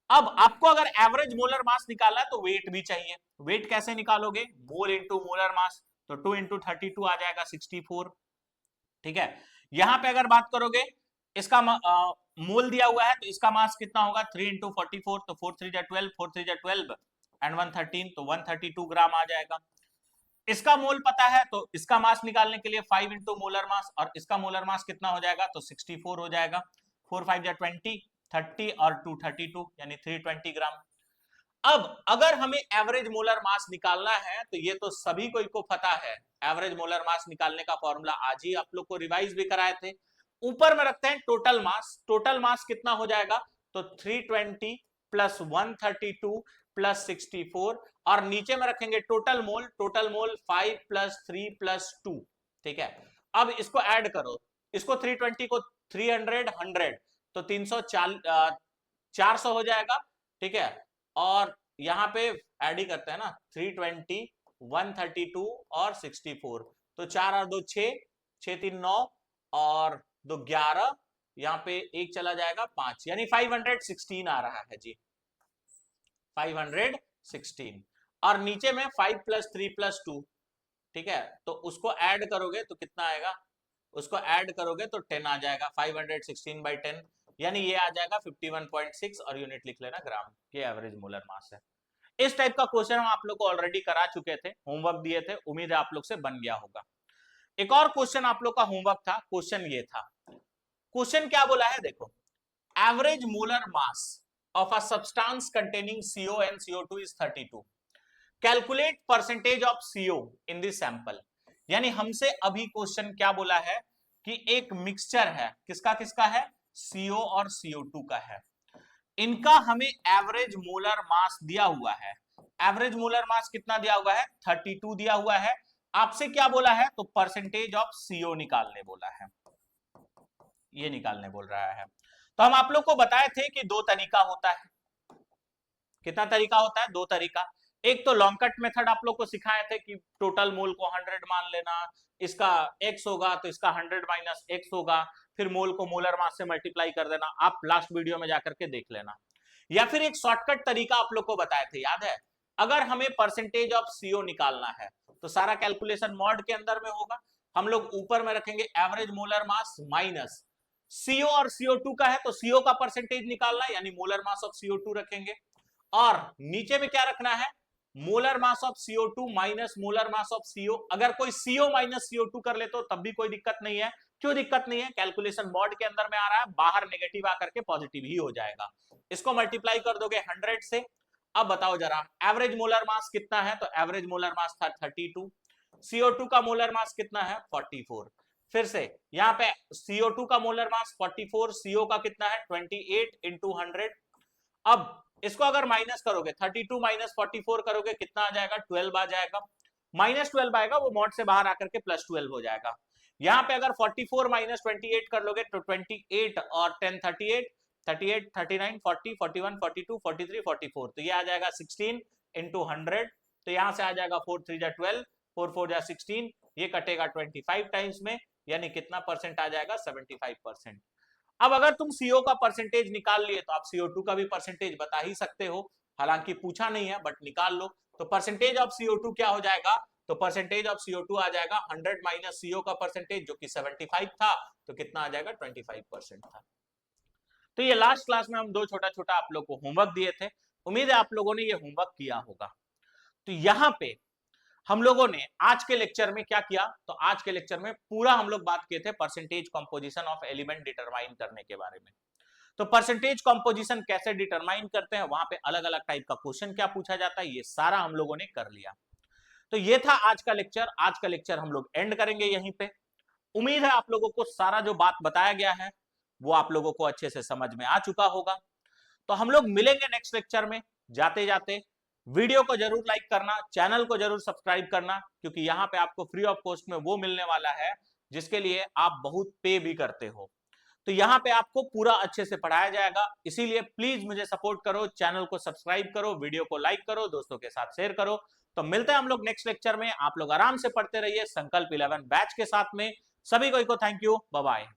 अब आपको अगर एवरेज मोलर मास निकालना है तो वेट भी चाहिए, वेट कैसे निकालोगे, मोल इंटू मोलर मास, तो 2 इंटू 32 आ जाएगा 64। ठीक है, यहां पे अगर बात करोगे इसका मोल दिया हुआ है तो इसका मास कितना होगा 3 इंटू 44, तो 4 3 जा 12, 4 3 जा 12 एंड 113, तो 132 ग्राम आ जाएगा। इसका मोल पता है तो इसका मास निकालने के लिए 5 इंटू मोलर मास, और इसका मोलर मास कितना हो जाएगा, तो 64 हो जाएगा। 4 5 जा 20, 30 और 2 32 यानी 320 ग्राम। अब अगर हमें एवरेज मोलर मास निकालना है तो ये तो सभी को पता है, एवरेज मोलर मास निकालने का फॉर्मूला आज ही आप लोग को रिवाइज भी कराए थे। ऊपर में रखते हैं टोटल मास, टोटल मास कितना हो जाएगा, तो 320 प्लस 132 प्लस 64, और नीचे में रखेंगे टोटल मोल 5 प्लस 3 प्लस 2। ठीक है, अब इसको ऐड करो, इसको 320 को 300 100 तो 340 400 हो जाएगा। ठीक है, और यहाँ पे ऐड ही करते हैं ना, 320, 132 और 64, तो 4 और 2 6, 6 3 9 और 2 11, यहाँ पे एक चला जाएगा 5, यानी 516 आ रहा है जी, 516। और नीचे में 5 + 3 + 2, ठीक है, तो उसको ऐड करोगे तो कितना आएगा, उसको ऐड करोगे तो 10 आ जाएगा, 516/10, यानी ये आ जाएगा 51.6, और यूनिट लिख लेना ग्राम, ये एवरेज मोलर मास है। इस टाइप का क्वेश्चन हम आप लोग को ऑलरेडी करा चुके थे, होमवर्क दिए थे, उम्मीद है आप लोग से बन गया होगा। एक और क्वेश्चन आप लोग का होमवर्क था, क्वेश्चन ये था, क्वेश्चन क्या बोला है देखो, average molar mass of a substance containing CO and CO2 is 32, calculate percentage of CO in this sample. यानी हमसे अभी क्वेश्चन क्या बोला है कि एक मिक्सचर है, किसका किसका है, CO और CO2 का है, इनका हमें एवरेज मोलर मास दिया हुआ है। एवरेज मोलर मास कितना दिया हुआ है, 32 दिया हुआ है। आपसे क्या बोला है, तो परसेंटेज ऑफ CO निकालने बोला है, ये निकालने बोल रहा है। तो हम आप लोग को बताए थे कि दो तरीका होता है, कितना तरीका होता है, दो तरीका। एक तो लॉन्ग कट मेथड आप लोग को सिखाए थे कि टोटल मोल को 100 मान लेना, इसका x होगा तो इसका 100 - x होगा, फिर मोल को मोलर मास से मल्टीप्लाई कर देना, आप लास्ट वीडियो में जाकर के देख लेना। या फिर एक शॉर्टकट तरीका आप लोग को बताए थे, याद है, अगर हमें परसेंटेज ऑफ CO निकालना है तो सारा कैलकुलेशन मॉड के अंदर में होगा, हम लोग ऊपर में रखेंगे एवरेज मोलर मास माइनस CO और CO2 का है तो CO का परसेंटेज निकालना है, यानी मोलर मास ऑफ CO2 रखेंगे, और नीचे में क्या रखना है, molar mass of CO2 minus molar mass of CO। अगर कोई CO माइनस CO2 कर ले तो तब भी कोई दिक्कत नहीं है। क्यों दिक्कत नहीं है, कैलकुलेशन मॉड के अंदर में आ रहा है, बाहर नेगेटिव आकर के पॉजिटिव ही हो जाएगा। इसको मल्टीप्लाई कर दोगे 100 से। अब बताओ जरा एवरेज मोलर मास कितना है, तो एवरेज मोलर मास था 32, CO2 का मोलर मास कितना है 44। फिर से यहाँ पे CO2 का मोलर मास 44, CO का कितना है 28 × 100। अब इसको अगर माइनस करोगे, 32 - 44 करोगे, कितना आ जाएगा 12 आ जाएगा, -12 आएगा, वो मॉड से बाहर आकर के +12 हो जाएगा। यहाँ पे अगर 44 - 28 कर लोगे तो 28 और 10 38, 38 39 40 41 42 43 44, तो ये आ जाएगा 16 × 100, तो यहाँ से आ जाएगा 4 3 जा 12, 4 4 जा 16, ये कटेगा 25 टाइम्स में, यानी कितना परसेंट आ जाएगा 75%। अब अगर तुम CO का परसेंटेज निकाल लिए तो आप CO2 का भी परसेंटेज बता ही सकते हो, हालांकि पूछा नहीं है बट निकाल लो। तो परसेंटेज ऑफ CO2 क्या हो जाएगा, तो परसेंटेज ऑफ CO2 आ जाएगा 100 माइनस CO का परसेंटेज जो कि 75 था, तो कितना आ जाएगा 25% था। तो ये लास्ट क्लास में हम दो छोटा छोटा आप लोग को होमवर्क दिए थे, उम्मीद है आप लोगों ने ये होमवर्क किया होगा। तो यहाँ पे हम लोगों ने आज के लेक्चर में क्या किया, तो आज के लेक्चर में पूरा हम लोग बात किए थे percentage composition of element determine करने के बारे में। तो परसेंटेज कंपोजिशन कैसे डिटरमाइन करते हैं, वहां पे अलग अलग टाइप का क्वेश्चन क्या पूछा जाता है, ये सारा हम लोगों ने कर लिया। तो ये था आज का लेक्चर, आज का लेक्चर हम लोग एंड करेंगे यहीं पे। उम्मीद है आप लोगों को सारा जो बात बताया गया है वो आप लोगों को अच्छे से समझ में आ चुका होगा। तो हम लोग मिलेंगे नेक्स्ट लेक्चर में। जाते जाते वीडियो को जरूर लाइक करना, चैनल को जरूर सब्सक्राइब करना, क्योंकि यहाँ पे आपको फ्री ऑफ कॉस्ट में वो मिलने वाला है जिसके लिए आप बहुत पे भी करते हो। तो यहाँ पे आपको पूरा अच्छे से पढ़ाया जाएगा, इसीलिए प्लीज मुझे सपोर्ट करो, चैनल को सब्सक्राइब करो, वीडियो को लाइक करो, दोस्तों के साथ शेयर करो। तो मिलते हैं हम लोग नेक्स्ट लेक्चर में, आप लोग आराम से पढ़ते रहिए संकल्प 11 बैच के साथ में। सभी को थैंक यू, बाय बाय।